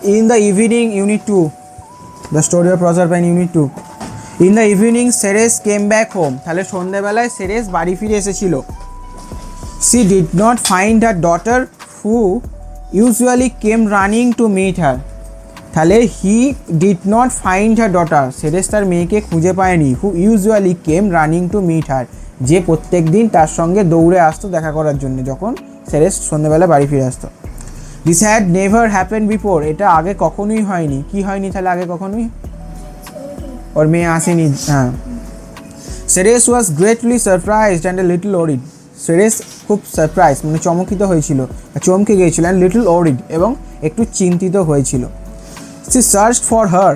In the evening, Unit 2, the story of Proserpine, Unit 2. In the evening, Ceres came back home. তাহলে সন্ধ্যাবেলায় Ceres বাড়ি ফিরে এসেছিল. She did not find her daughter who usually came running to meet her. তাহলে he did not find her daughter. Ceres তার মেয়েকে খুঁজে পায়নি. Who usually came running to meet her. যে প্রত্যেক দিন তার সঙ্গে দৌড়ে আসতো দেখা করার জন্য যখন সেরেস সন্ধ্যাবেলা বাড়ি ফিরে আসতো. This had never happened before. এটা আগে কখনোই হয়নি. কি হয়নি তাহলে আগে কখনোই? ওর মেয়ে আসেনি. হ্যাঁ. Ceres was greatly surprised and a little worried. Ceres খুব সারপ্রাইজ মানে চমকিত হয়েছিল, চমকে গিয়েছিল, and little worried এবং একটু চিন্তিত হয়েছিল. She searched for her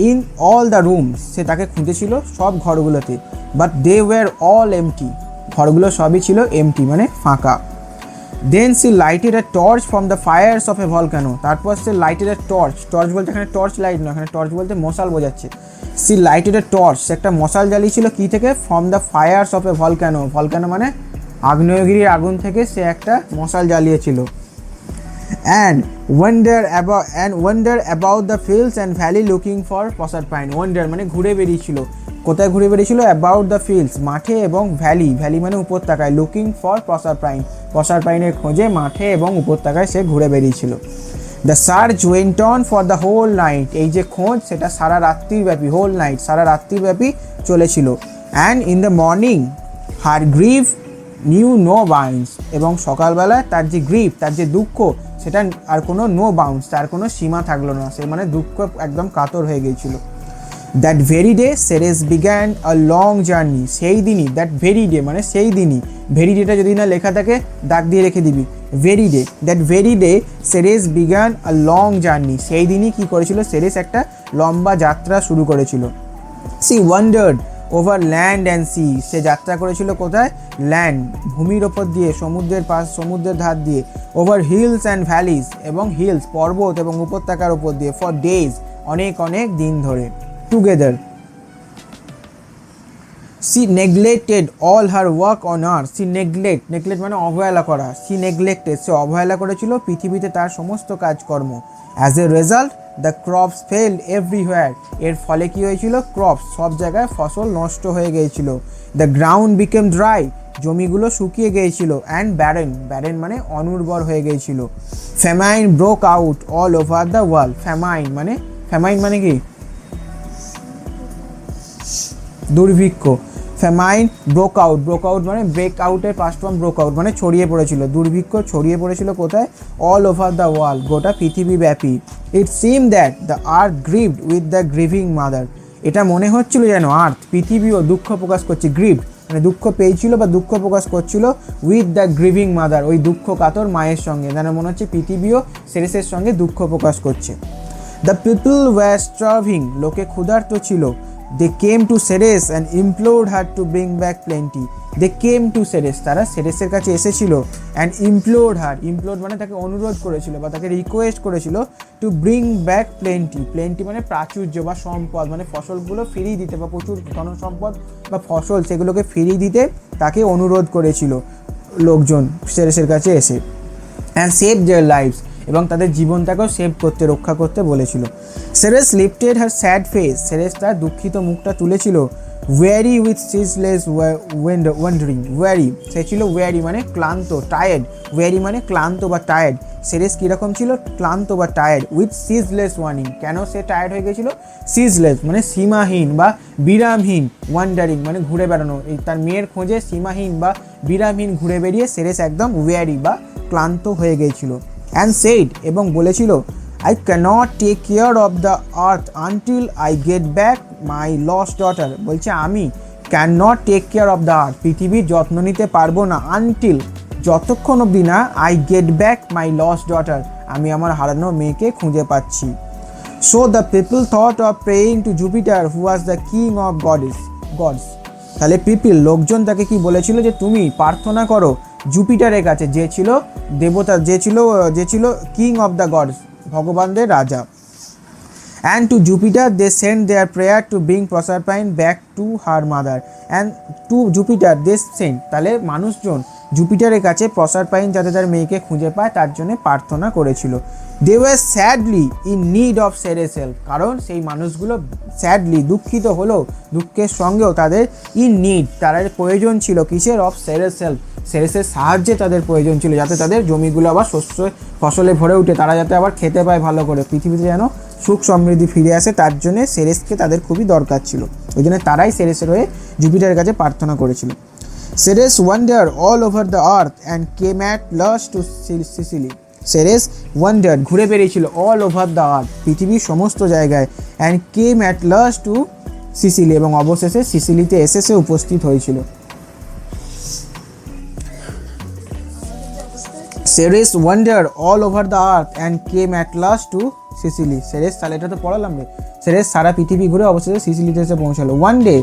in all the rooms. সে তাকে খুঁজেছিল সব ঘরগুলোতে. But they were all empty. ঘরগুলো সবই ছিল empty মানে ফাঁকা. Then she lighted a torch from the fires of a volcano. তারপর সে lighted a torch. টর্চ বলতে এখানে টর্চ লাইট না, এখানে টর্চ বলতে মশাল বোঝাচ্ছে. She lighted a torch. সে একটা মশাল জ্বালিয়েছিল কি থেকে? From the fires of a volcano. Volcano মানে আগ্নেয়গিরির আগুন থেকে সে একটা মশাল জ্বালিয়েছিল. And wander about the fields and valley looking for Proserpine. Wander মানে ঘুরে বেরিয়েছিল. কোথায় ঘুরে বেরিয়েছিল? About the fields, মাঠে এবং ভ্যালি. ভ্যালি মানে উপত্যকায়. Looking for Proserpine. প্রসারপাইনের খোঁজে মাঠে এবং উপত্যকায় সে ঘুরে বেরিয়েছিল. The search went on for the whole night. এই যে খোঁজ সেটা সারা রাত্রির ব্যাপী, whole night সারা রাত্রির ব্যাপী চলেছিল. And in the morning her grief knew no bounds. এবং সকালবেলায় তার যে গ্রিফ, তার যে দুঃখ সেটা আর কোনো no bounds, তার কোনো সীমা থাকলো না. সে মানে দুঃখ একদম কাতর হয়ে গিয়েছিল. That very day Ceres began a long journey. সেই দিনই, that very day মানে সেই দিনই. very dayটা যদি না লেখা থাকে দাগ দিয়ে রেখে দিবি. very day, that very day Ceres began a long journey. সেই দিনই কি করেছিল? Ceres একটা লম্বা যাত্রা শুরু করেছিল. She wandered over land and sea. সে যাত্রা করেছিল কোথায়? ল্যান্ড ভূমির ওপর দিয়ে, সমুদ্রের পাশ, সমুদ্রের ধার দিয়ে. ওভার হিলস অ্যান্ড ভ্যালিজ এবং হিলস পর্বত এবং উপত্যকার ওপর দিয়ে. ফর ডেজ অনেক অনেক দিন ধরে. Together. She neglected all her work on earth. She neglect মানে অবহেলা করা. She neglected সে অবহেলা করেছিল পৃথিবীতে তার সমস্ত কাজকর্ম. As a result the crops failed everywhere. এর ফলে কি হয়েছিল? ক্রপস সব জায়গায় ফসল নষ্ট হয়ে গিয়েছিল. The ground became dry. জমিগুলো শুকিয়ে গিয়েছিল. And barren মানে অনুর্বর হয়ে গিয়েছিল. Famine broke out all over the world. famine মানে কি? দুর্ভিক্ষ. ফ্যামাইন ব্রোক আউট মানে ব্রেক আউটের পাস্ট ফর্ম ব্রোক আউট মানে ছড়িয়ে পড়েছিল. দুর্ভিক্ষ ছড়িয়ে পড়েছিল কোথায়? অল ওভার দ্য ওয়ার্ল্ড, গোটা পৃথিবী ব্যাপী. It seem that the earth grieved with the grieving mother. এটা মনে হচ্ছিল যেন আর্থ, পৃথিবীও দুঃখ প্রকাশ করছে. গ্রিভড মানে দুঃখ পেয়েছিল বা দুঃখ প্রকাশ করছিল উইথ দ্য গ্রিভিং মাদার, ওই দুঃখ কাতর মায়ের সঙ্গে. যেন মনে হচ্ছে পৃথিবীও সেরেসের সঙ্গে দুঃখ প্রকাশ করছে. The people were starving. লোকে ক্ষুধার্ত ছিল. They came to Ceres and implored her to bring back plenty. They came to Ceres. তারা সেরেসের কাছে এসেছিল and implored her. implored মানে তাকে অনুরোধ করেছিল বা তাকে রিকোয়েস্ট করেছিল to bring back plenty. plenty মানে প্রাচুর্য বা সম্পদ, মানে ফসলগুলো ফিরিয়ে দিতে বা প্রচুর ধন সম্পদ বা ফসল সেগুলোকে ফিরিয়ে দিতে তাকে অনুরোধ করেছিল লোকজন সেরেসের কাছে এসে. and save their lives. এবং তাদের জীবনটাকেও সেভ করতে, রক্ষা করতে বলেছিল. সেরেস লিফটেড হার স্যাড ফেস. সেরেস তার দুঃখিত মুখটা তুলেছিল. ওয়ারি উইথ সিজলেস ওয়ান্ডারিং. ওয়ারি সে ছিল ওয়ারি মানে ক্লান্ত, টায়ার্ড. ওয়ারি মানে ক্লান্ত বা টায়ার্ড. সেরেস কীরকম ছিল? ক্লান্ত বা টায়ার্ড. With ceaseless warning. কেন সে টায়ার্ড হয়ে গেছিলো? সিজলেস মানে সীমাহীন বা বিরামহীন. ওয়ান্ডারিং মানে ঘুরে বেড়ানো. এই তার মেয়ের খোঁজে সীমাহীন বা বিরামহীন ঘুরে বেরিয়ে সেরেস একদম ওয়ারি বা ক্লান্ত হয়ে গিয়েছিল. And said এবং বলেছিল I cannot take care of the earth until I get back my lost daughter. বলছে আমি cannot take care of the earth, পৃথিবীর যত্ন নিতে পারবো না, until যতক্ষণ অবধি না I get back my lost daughter, আমি আমার হারানো মেয়েকে খুঁজে পাচ্ছি. So the people thought of praying to Jupiter who was the king of gods. তাহলে পিপল লোকজন তাকে কি বলেছিল যে তুমি প্রার্থনা করো জুপিটারের কাছে, যে ছিল দেবতা, যে ছিল কিং অফ দ্য গডস, ভগবানদের রাজা. And to Jupiter they send their prayer to bring Proserpine back to her mother. And to Jupiter they send, তাহলে মানুষজন জুপিটারের কাছে প্রসারপাইন যাতে তার মেয়েকে খুঁজে পায় তার জন্য প্রার্থনা করেছিল। They were sadly in need of Ceres help, কারণ সেই মানুষগুলো স্যাডলি দুঃখিত হলেও দুঃখের সঙ্গেও তাদের ইন নিড তাদের প্রয়োজন ছিল কিসের, অফ সেরেস হেল্প, সেরেসের সাহায্যে তাদের প্রয়োজন ছিল যাতে তাদের জমিগুলো আবার শস্য ফসলে ভরে উঠে, তারা যাতে আবার খেতে পায় ভালো করে, পৃথিবীতে যেন সুখ সমৃদ্ধি ফিরে আসে, তার জন্যে সেরেসকে তাদের খুবই দরকার ছিল। ওই জন্য তারাই সেরেসের হয়ে জুপিটারের কাছে প্রার্থনা করেছিল। Ceres wander all over the earth and came at last to Sicily. Ceres wander ঘুরে বেরিয়েছিল অল ওভার দ্য আর্থ পৃথিবীর সমস্ত জায়গায়, and came at last to Sicily এবং অবশেষে সিসিলিতে এসে সে উপস্থিত হয়েছিল। Ceres wander all over the earth and came at last to Sicily. Ceres, তাহলে এটা তো পড়ালাম রে। সেরেস সারা পৃথিবী ঘুরে অবশেষে সিসিলিতে এসে পৌঁছালো। One day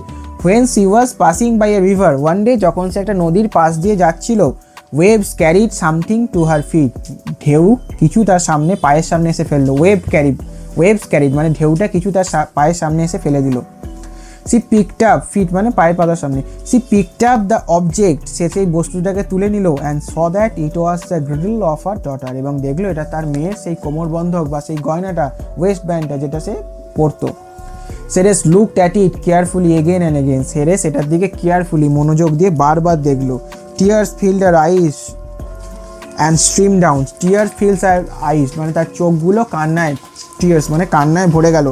when she was passing by a river, one day যখন সে একটা নদীর পাশ দিয়ে যাচ্ছিল, waves carried something to her feet, ঢেউ কিছু তার সামনে পায়ের সামনে এসে ফেললো। waves carried মানে ঢেউটা কিছু তার পায়ের সামনে এসে ফেলে দিল। she picked up, feet মানে পায়ের পাতার সামনে, she picked up the object, সে সেই বস্তুটাকে তুলে নিল, and saw that it was the girdle of her daughter, এবং দেখলো এটা তার মেয়ের সেই কোমরবন্ধক বা সেই গয়নাটা, ওয়েস্ট ব্যান্ডটা যেটা সে পরতো। Ceres looked at it carefully again and again, Ceres এটার দিকে কেয়ারফুলি মনোযোগ দিয়ে বারবার দেখলো। Tears filled her eyes and stream down, tears fields her eyes মানে তার চোখগুলো কান্নায়, টিয়ার্স মানে কান্নায় ভরে গেল,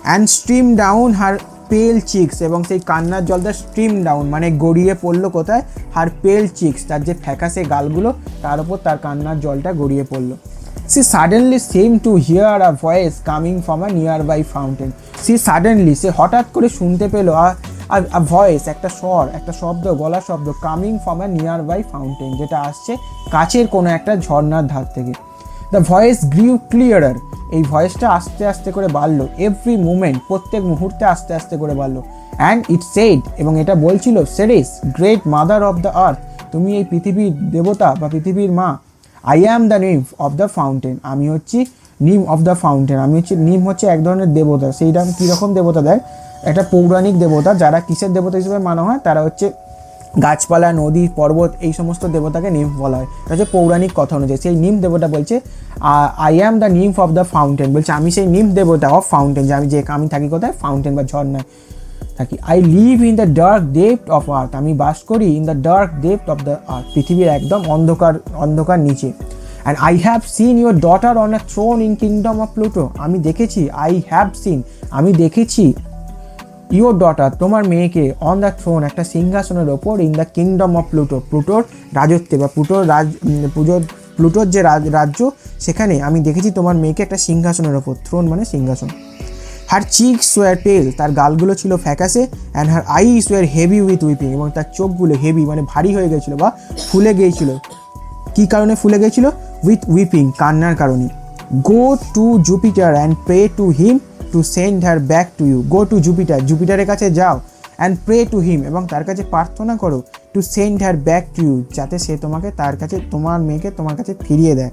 অ্যান্ড স্ট্রিম ডাউন হার পেল চিক্স, এবং সেই কান্নার জলটা স্ট্রিম ডাউন মানে গড়িয়ে পড়লো কোথায়, হার পেল চিক্স, তার যে ফ্যাকাসে গালগুলো তার উপর তার কান্নার জলটা গড়িয়ে পড়লো। She suddenly seemed to hear a voice coming from a nearby fountain. She suddenly, সে হঠাৎ করে শুনতে পেল a voice, একটা স্বর, একটা শব্দ, গলার শব্দ, coming from a nearby fountain, যেটা আসছে কাছের কোনো একটা ঝর্ণার ধার থেকে। The voice grew clearer, এই ভয়েসটা আস্তে আস্তে করে বাড়লো, every moment, প্রত্যেক মুহূর্তে আস্তে আস্তে করে বাড়লো। And it said, এবং এটা বলছিল, Ceres, great mother of the earth, তুমি এই পৃথিবীর দেবতা বা পৃথিবীর মা। I am the nymph of the fountain, আমি হচ্ছি nymph of the fountain, আমি হচ্ছি nymph হচ্ছে এক ধরনের দেবতা, সেইটা কীরকম দেবতা দেয়, একটা পৌরাণিক দেবতা, যারা কিসের দেবতা হিসেবে মানা হয়, তারা হচ্ছে গাছপালা, নদী, পর্বত, এই সমস্ত দেবতাকে nymph বলা হয়, এটা হচ্ছে পৌরাণিক কথা অনুযায়ী। সেই nymph দেবতা বলছে I am the nymph of the fountain, বলছে আমি সেই nymph দেবতা অফ ফাউন্টেন, যে আমি থাকি কোথায়, ফাউন্টেন বা ঝর্ণায় থাকি। I live in the dark depth of earth, আমি বাস করি in the dark depth of the earth, পৃথিবীর একদম অন্ধকার নিচে। And I have seen your daughter on a throne in kingdom of Pluto, আমি দেখেছি, আমি দেখেছি ইউর ডটার, তোমার মেয়েকে, অন দ্য থ্রোন, একটা সিংহাসনের ওপর, in the kingdom of Pluto, প্লুটোর রাজত্বে বা প্লুটোর যে রাজ্য, সেখানে আমি দেখেছি তোমার মেয়েকে একটা সিংহাসনের ওপর, থ্রোন মানে সিংহাসন। হার চিকস ওয়ার পেল, তার গালগুলো ছিল ফ্যাকাসে, and her eyes were heavy with weeping, এবং তার চোখগুলো হেভি মানে ভারী হয়ে গেছিলো বা ফুলে গিয়েছিল। কী কারণে ফুলে গিয়েছিল? উইথ উইপিং, কান্নার কারণে। Go to Jupiter and pray to him to send her back to you, go to Jupiter, জুপিটারের কাছে যাও, অ্যান্ড প্রে টু হিম, এবং তার কাছে প্রার্থনা করো, to send her back to you, যাতে সে তোমাকে তার কাছে, তোমার মেয়েকে তোমার কাছে ফিরিয়ে দেয়।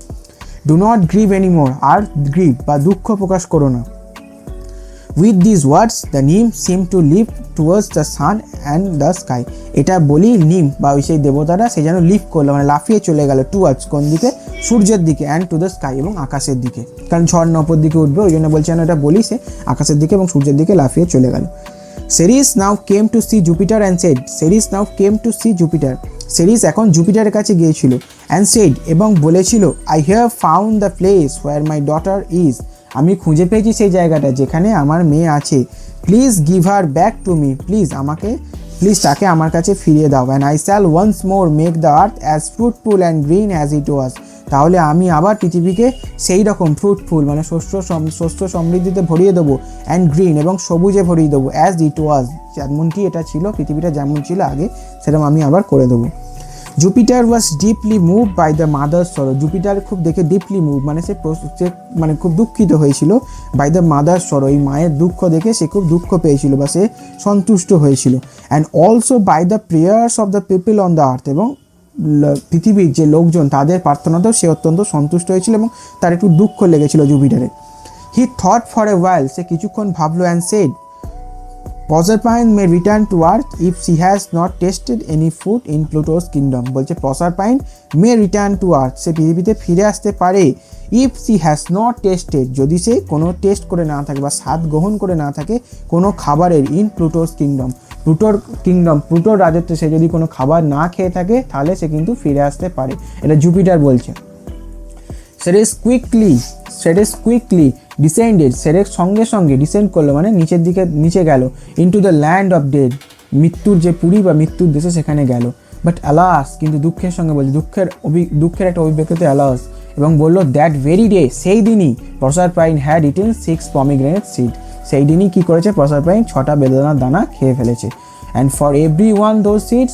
ডু নট গ্রিভ এনিমোর, আর গ্রিভ বা দুঃখ প্রকাশ করো না। With this words the nymph seemed to leap towards the sun and the sky, এটা বলি nymph বা ওই সেই দেবতারা সে যেন লিপ করলো মানে লাফিয়ে চলে গেল, টুয়ার্ডস কোন দিকে, সূর্যের দিকে, অ্যান্ড টু দ্য স্কাই এবং আকাশের দিকে, কারণ ঝড় অপর দিকে উঠবে ওই জন্য বলছে যেন এটা বলি, সে আকাশের দিকে এবং সূর্যের দিকে লাফিয়ে চলে গেল। Ceres now came to see Jupiter and said, Ceres now came to see Jupiter, Ceres এখন জুপিটারের কাছে গিয়েছিল, অ্যান্ড সেড এবং বলেছিল, I have found the place where my daughter is, আমি খুঁজে পেয়েছি সেই জায়গাটা যেখানে আমার মেয়ে আছে। Please give her back to me, please তাকে আমার কাছে ফিরিয়ে দাও। And I shall once more make the earth as fruitful and green as it ওয়াজ, তাহলে আমি আবার পৃথিবীকে সেই রকম ফ্রুটফুল মানে শস্য সমৃদ্ধিতে ভরিয়ে দেবো, অ্যান্ড গ্রিন এবং সবুজে ভরিয়ে দেবো, অ্যাজ ইট ওয়াজ, যেমনটি এটা ছিল, পৃথিবীটা যেমন ছিল আগে সেরকম আমি আবার করে দেবো। Jupiter was deeply move by the mother's sorrow, Jupiter খুব দেখে ডিপলি মুভ মানে সে মানে খুব দুঃখিত হয়েছিল, বাই দ্য মাদার্স সরো, এই মায়ের দুঃখ দেখে সে খুব দুঃখ পেয়েছিল বা সে সন্তুষ্ট হয়েছিল। And also by the prayers of the people on the earth, এবং পৃথিবীর যে লোকজন তাদের প্রার্থনাতেও সে অত্যন্ত সন্তুষ্ট হয়েছিল এবং তার একটু দুঃখ লেগেছিল জুপিটারে। হি থট ফর এ ওয়াইল, সে কিছুক্ষণ ভাবলো, and said Proserpine may return to Earth if she has not tasted any food in Pluto's kingdom. বলছে Proserpine may return to Earth, সে পৃথিবীতে ফিরে আসতে পারে if she has not tasted, যদি সে কোনো test করে না থাকে বা স্বাদ গ্রহণ করে না থাকে কোনো খাবারের in Pluto's kingdom, প্লুটোর রাজত্বে সে যদি কোনো খাবার না খেয়ে থাকে তাহলে সে কিন্তু ফিরে আসতে পারে। এটা জুপিটার বলছে। সেরেস কুইকলি ডিসেন্ডেড, সেরেস সঙ্গে সঙ্গে ডিসেন্ড করলো মানে নিচের দিকে নিচে গেল, into the land of dead, মৃত্যুর যে পুরী বা মৃত্যুর দেশে সেখানে গেল। বাট অ্যালাস, কিন্তু দুঃখের সঙ্গে বলছে, দুঃখের একটা অভিব্যক্তিতে অ্যালাস, এবং বললো দ্যাট ভেরি ডে, সেই দিনই প্রসারপাইন হ্যাড ইটেন 6 পমিগ্রেনেট সিড, সেই দিনই কী করেছে প্রসারপাইন 6টা বেদানার দানা খেয়ে ফেলেছে। And for every one those seeds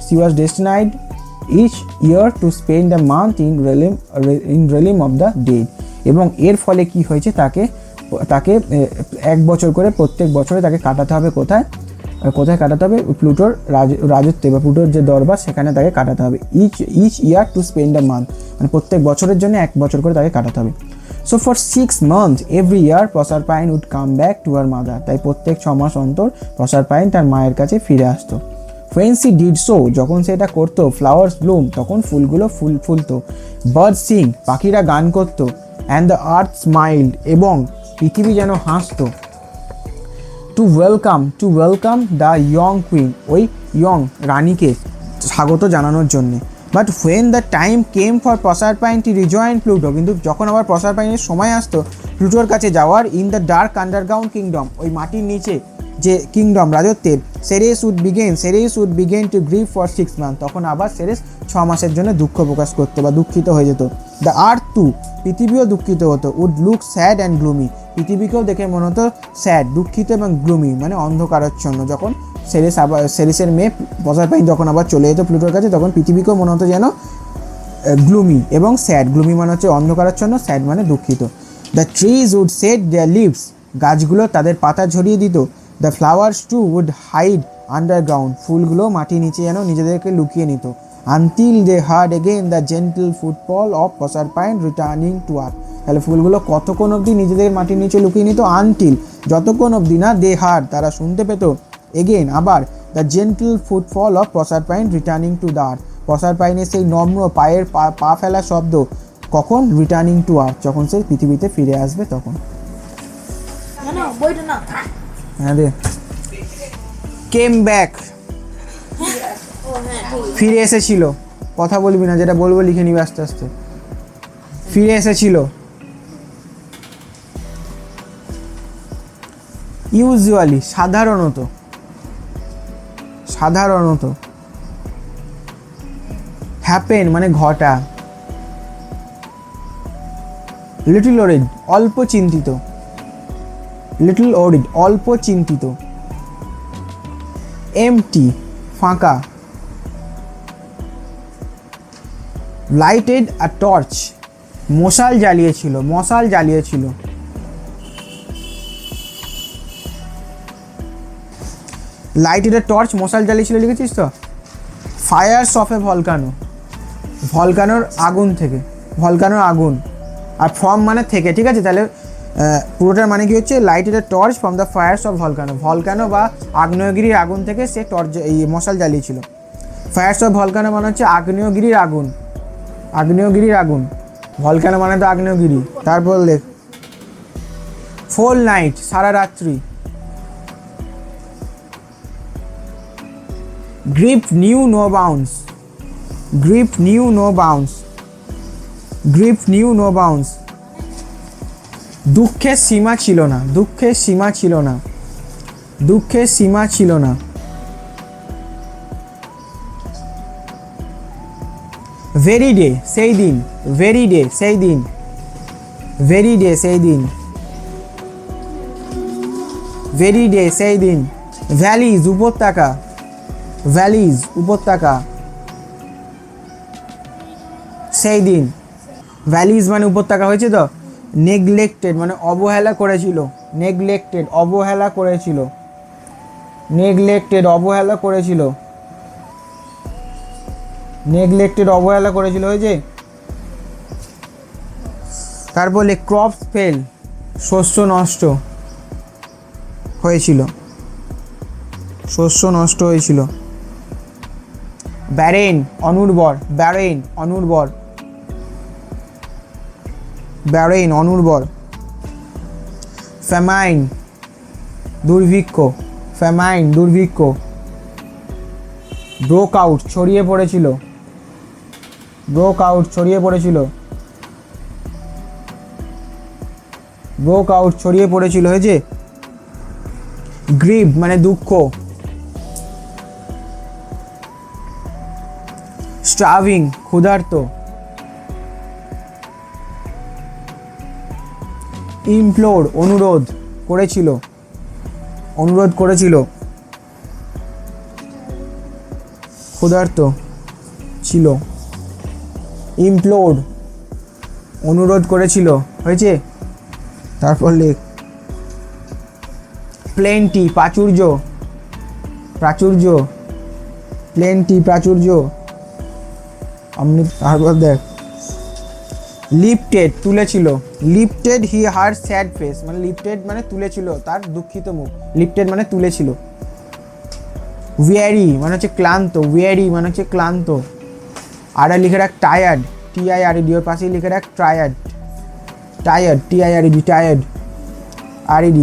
she was destined each year to spend a month in realm of the dead, এবং এর ফলে কি হয়েছে তাকে 1 বছর করে প্রত্যেক বছরে তাকে কাটাতে হবে কোথায় কাটাতে হবে, প্লুটোর রাজত্বে বা প্লুটোর যে দরবার সেখানে তাকে কাটাতে হবে। Each year to spend a month, মানে প্রত্যেক বছরের জন্য 1 বছর করে তাকে কাটাতে হবে। So for 6 months every year Proserpine would come back to her mother, তাই প্রত্যেক 6 মাস অন্তর প্রসারপাইন তার মায়ের কাছে ফিরে আসতো। When she did so, যখন সে এটা করতো, ফ্লাওয়ার্স ব্লুম, তখন ফুলগুলো ফুলতো, বার্ড সিং, পাখিরা গান করতো, অ্যান্ড দ্য আর্থ স্মাইল্ড, এবং পৃথিবী যেন হাসতো। To welcome the young queen, ওই ইয়ং রানীকে স্বাগত জানানোর জন্যে। But when the time came for Proserpine to rejoin Pluto, কিন্তু যখন আবার প্রসারপাইনের সময় আসতো প্লুটোর কাছে যাওয়ার, in the dark underground kingdom, ওই মাটির নিচে যে কিংডম রাজত্বের, Ceres would begin to grieve for 6 months, তখন আবার সেরেস 6 মাসের জন্য দুঃখ প্রকাশ করতো বা দুঃখিত হয়ে যেত। দ্য আর্থ টু, পৃথিবীও দুঃখিত হতো, would look sad and gloomy, পৃথিবীকেও দেখে মনে হতো স্যাড, দুঃখিত এবং গ্লুমি মানে অন্ধকারাচ্ছন্ন। যখন সেরেসের মেয়ে প্রসারপাইন যখন আবার চলে যেত প্লুটোর কাছে, তখন পৃথিবীকেও মনে হতো যেন গ্লুমি এবং স্যাড, গ্লুমি মানে হচ্ছে অন্ধকারাচ্ছন্ন, স্যাড মানে দুঃখিত। The trees would set their leaves, গাছগুলো তাদের পাতা ঝরিয়ে দিত। The flowers too would hide underground, ফুলগুলো মাটির নিচে যেন নিজেদেরকে লুকিয়ে নিত। Until they heard again the gentle footfall of Proserpine returning to earth, তাহলে ফুলগুলো কতক্ষণ অবধি নিজেদের মাটির নিচে লুকিয়ে নিত, আনটিল যতক্ষণ অবধি না দে হার্ড তারা শুনতে পেত, এগেইন আবার, the gentle footfall of Proserpine returning to the earth, প্রসারপাইনের সেই নম্র পায়ের পা ফেলা শব্দ, কখন, রিটার্নিং টু আর্থ, যখন সে পৃথিবীতে ফিরে আসবে তখন। হ্যাঁ দে, কেম ব্যাক, ফিরে এসেছিল, কথা বলবি না, যেটা বলবো লিখে নিবি আস্তে আস্তে। ফিরে এসেছিল, ইউজুয়ালি সাধারণত, হ্যাপেন মানে ঘটা, লিটল ওরিড অল্প চিন্তিত, অল্প চিন্তিত, এমটি ফাঁকা, লাইটেড আ টর্চ মশাল জ্বালিয়েছিল, লাইটেড আ টর্চ মশাল জ্বালিয়েছিল লিখেছিস তো। ফায়ার্স অফ এ ভলকানোর আগুন থেকে, আগুন, আর ফ্রম মানে থেকে, ঠিক আছে। তাহলে পুরোটার মানে কি হচ্ছে, lighted a torch from the fires of volcano বা আগ্নেয়গিরির আগুন থেকে সে এই মশাল জ্বালিয়েছিল। ফায়ার্স অফ ভলকানো মানে হচ্ছে আগ্নেয়গিরির আগুন, ভলকানো মানে তো আগ্নেয়গিরি। তারপর দেখ, ফোল নাইট সারা রাত্রি, গ্রিপ নিউ নো বাউন্ডস, দুঃখের সীমা ছিল না, ভেরি ডে সেই দিন, ভ্যালিজ উপত্যকা, সেই দিন, ভ্যালিজ মানে উপত্যকা হয়েছে তো। নেগলেক্টেড মানে অবহেলা করেছিল, হয়েছে। তারপরে ক্রপস ফেল শস্য নষ্ট হয়েছিল। শস্য নষ্ট হয়েছিল। ব্যারেন অনুর্বর, ব্যারেন অনুর্বর, ব্যারেন অনুর্বর। ফ্যামাইন দুর্ভিক্ষ, ফ্যামাইন দুর্ভিক্ষ। ব্রোক আউট ছড়িয়ে পড়েছিল, ব্রোক আউট ছড়িয়ে পড়েছিল, ব্রোক আউট ছড়িয়ে পড়েছিল হয়েছে। গ্রিভ মানে দুঃখ। স্টার্ভিং ক্ষুধার্ত। ইমপ্লোর অনুরোধ করেছিল, অনুরোধ করেছিল। ক্ষুধার্ত ছিল, ইমপ্লোর অনুরোধ করেছিল হয়েছে। তারপর লেখ প্লেন্টি প্রাচুর্য, প্রাচুর্য, প্লেন্টি প্রাচুর্য। আপনি তারপর দেখ লিফটেড তুলেছিল, লিফটেড হি হার স্যাড ফেস মানে লিফটেড মানে তুলেছিল তার দুঃখিত মুখ, লিফটেড মানে তুলেছিল। ওয়ারি মানে হচ্ছে ক্লান্ত, ওয়ারি মানে হচ্ছে ক্লান্ত। আর লিখে রাখ টায়ার্ড, TIRED, ওর পাশেই লিখে রাখ tired, tired TIRED, tired RED।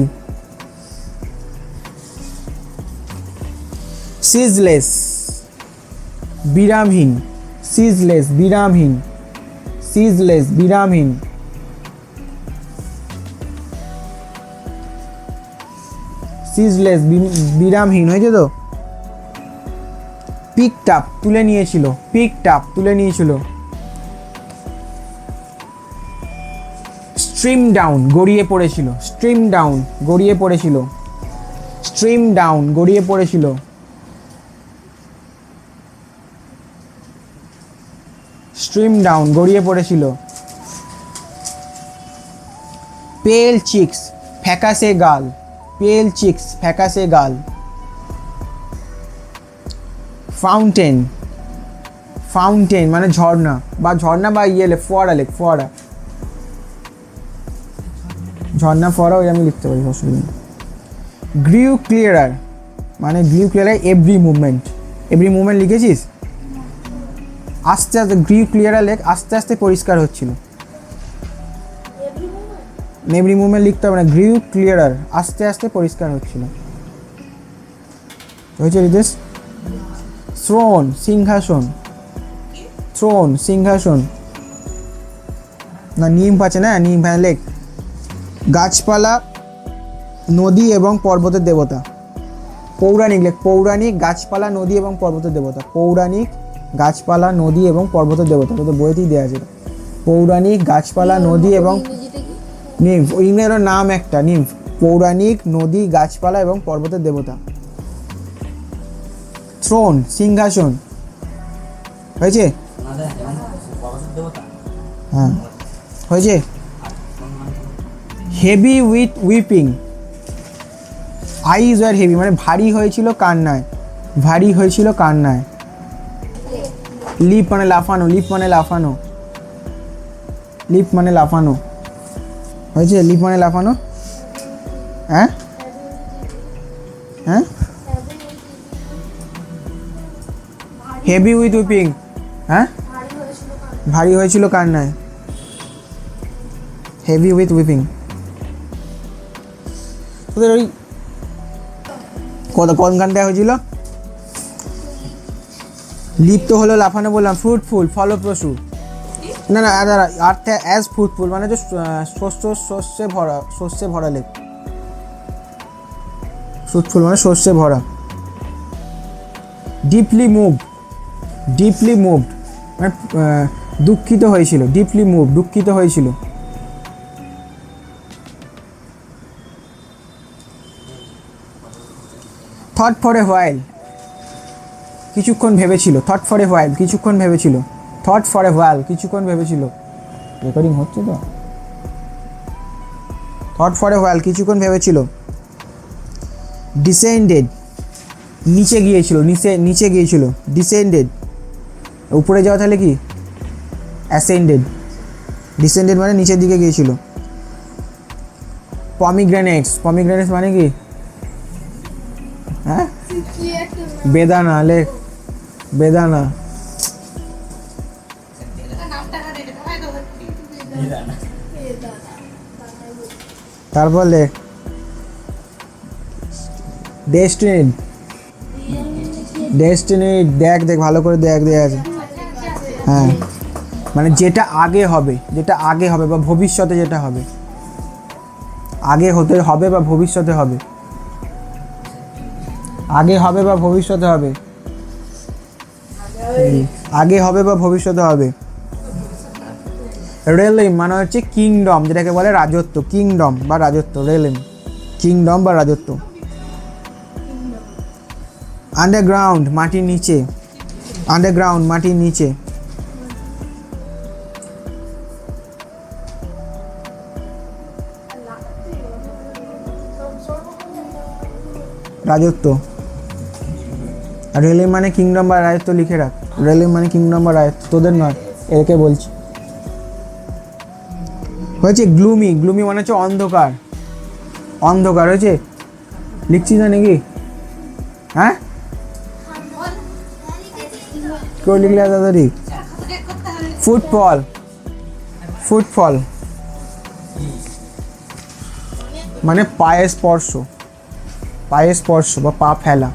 Ceaseless বিরামহীন, সিজলেস বিরামহীন, সিজলেস বিরামহীন। সিজলেস বিরামহীন হয়েছে তো। পিকড আপ তুলে নিয়েছিল, পিকড আপ তুলে নিয়েছিল। স্ট্রিম ডাউন গড়িয়ে পড়েছিল, স্ট্রিম ডাউন গড়িয়ে পড়েছিল, স্ট্রিম ডাউন গড়িয়ে পড়েছিল। স্ট্রিম ডাউন গড়িয়ে পড়েছিল। পেল চিক্স ফ্যাকাশে গাল, পেল চিক্স ফ্যাকাশে গাল। ফাউন্টেন, ফাউন্টেন মানে ঝর্ণা বা ঝর্ণা বা ফোয়ারা, লেখ ফোয়ারা, ঝর্ণা ফোয়ারা ওই আমি লিখতে পারি অসুবিধা নেই। গ্রিউ ক্লিয়ারার মানে grew clearer every movement, every movement লিখেছিস? আস্তে আস্তে গ্রিউ ক্লিয়ারার লেখ, আস্তে আস্তে পরিষ্কার হচ্ছিল। এভরি মুভমেন্ট লিখতে হবে না, গ্রিউ ক্লিয়ারার আস্তে আস্তে পরিষ্কার হচ্ছিল হয়েছে রিতেশ। থ্রোন সিংহাসন, থ্রোন সিংহাসন না নিম আছে না, নিম হ্যাঁ লেখ। গাছপালা নদী এবং পর্বতের দেবতা, পৌরাণিক লেখ, পৌরাণিক গাছপালা নদী এবং পর্বতের দেবতা, পৌরাণিক গাছপালা নদী এবং পর্বতের দেবতা, তো বইতেই দেওয়া আছে। পৌরাণিক গাছপালা নদী এবং নিম, ইংরেজির নাম একটা নিম, পৌরাণিক নদী গাছপালা এবং পর্বতের দেবতা। থ্রোন সিংহাসন হয়েছে, হ্যাঁ হয়েছে। হেভি উইথ উইপিং, আইজ আর হেভি মানে ভারী হয়েছিল কান্নায়, ভারী হয়েছিল কান্নায়। লিপ মানে লাফানো, লিপ মানে লাফানো, লিপ মানে লাফানো হয়েছে, লিপ মানে লাফানো। হ্যাঁ হ্যাঁ হেভি উইথ উইপিং, হ্যাঁ ভারী হয়েছিল কান্নায়, হেভি উইথ উইপিং। তোদের ওই কোন গানটা হয়েছিল? লিপ্ত হলো লাফানো বললাম। ফ্রুটফুল ফলপ্রসূ, না না আর্থে অ্যাজ ফ্রুটফুল মানে যে শস্যে ভরা, শস্যে ভরা লেখ। ফ্রুটফুল মানে শস্যে ভরা। ডিপলি মুভড, ডিপলি মুভড মানে দুঃখিত হয়েছিল, ডিপলি মুভ দুঃখিত হয়েছিল। থট ফর এ হোয়াইল কিছুক্ষণ ভেবেছিল, থট ফর এ হোয়াইল কিছুক্ষণ ভেবেছিল, থট ফর এ হোয়াইল কিছুক্ষণ ভেবেছিল। রেকর্ডিং হচ্ছে তো? থট ফর এ হোয়াইল কিছুক্ষণ ভেবেছিল। ডিসেন্ডেড নিচে গিয়েছিল, নিচে গিয়েছিল। ডিসেন্ডেড উপরে যাওয়া, তাহলে কি অ্যাসেন্ডেড, ডিসেন্ডেড মানে নিচের দিকে গিয়েছিল। পমিগ্রেনেটস, পমিগ্রেনেটস মানে কি? হ্যাঁ বেদানা লেখ, বেদানা। তারপর লেখ ডেস্টিনি, ডেস্টিনি দেখ দেখ ভালো করে দেখ, দেখ আছে। হ্যাঁ মানে যেটা আগে হবে, যেটা আগে হবে বা ভবিষ্যতে যেটা হবে, আগে হতে হবে বা ভবিষ্যতে হবে, আগে হবে বা ভবিষ্যতে হবে, আগে হবে বা ভবিষ্যতে হবে। রেলিম মানে হচ্ছে কিংডম, যেটাকে বলে রাজত্ব, কিংডম বা রাজত্ব, রেলিম কিংডম বা রাজত্ব। আন্ডারগ্রাউন্ড মাটির নিচে, আন্ডারগ্রাউন্ড মাটির নিচে। রাজত্ব। আর রেলিম মানে কিংডম বা রাজত্ব লিখে রাখ, রেলিম মানে কিংডম বা রাজত্ব, তোদের নয়, একে বলছি। হয়েছে গ্লুমি, গ্লুমি মানে হচ্ছে অন্ধকার, অন্ধকার হয়েছে। লিখছি না নাকি? হ্যাঁ কেউ লিখলে তাড়াতাড়ি। ফুটফল, ফুটফল মানে পায়ে স্পর্শ, পায়ে স্পর্শ বা পা ফেলা।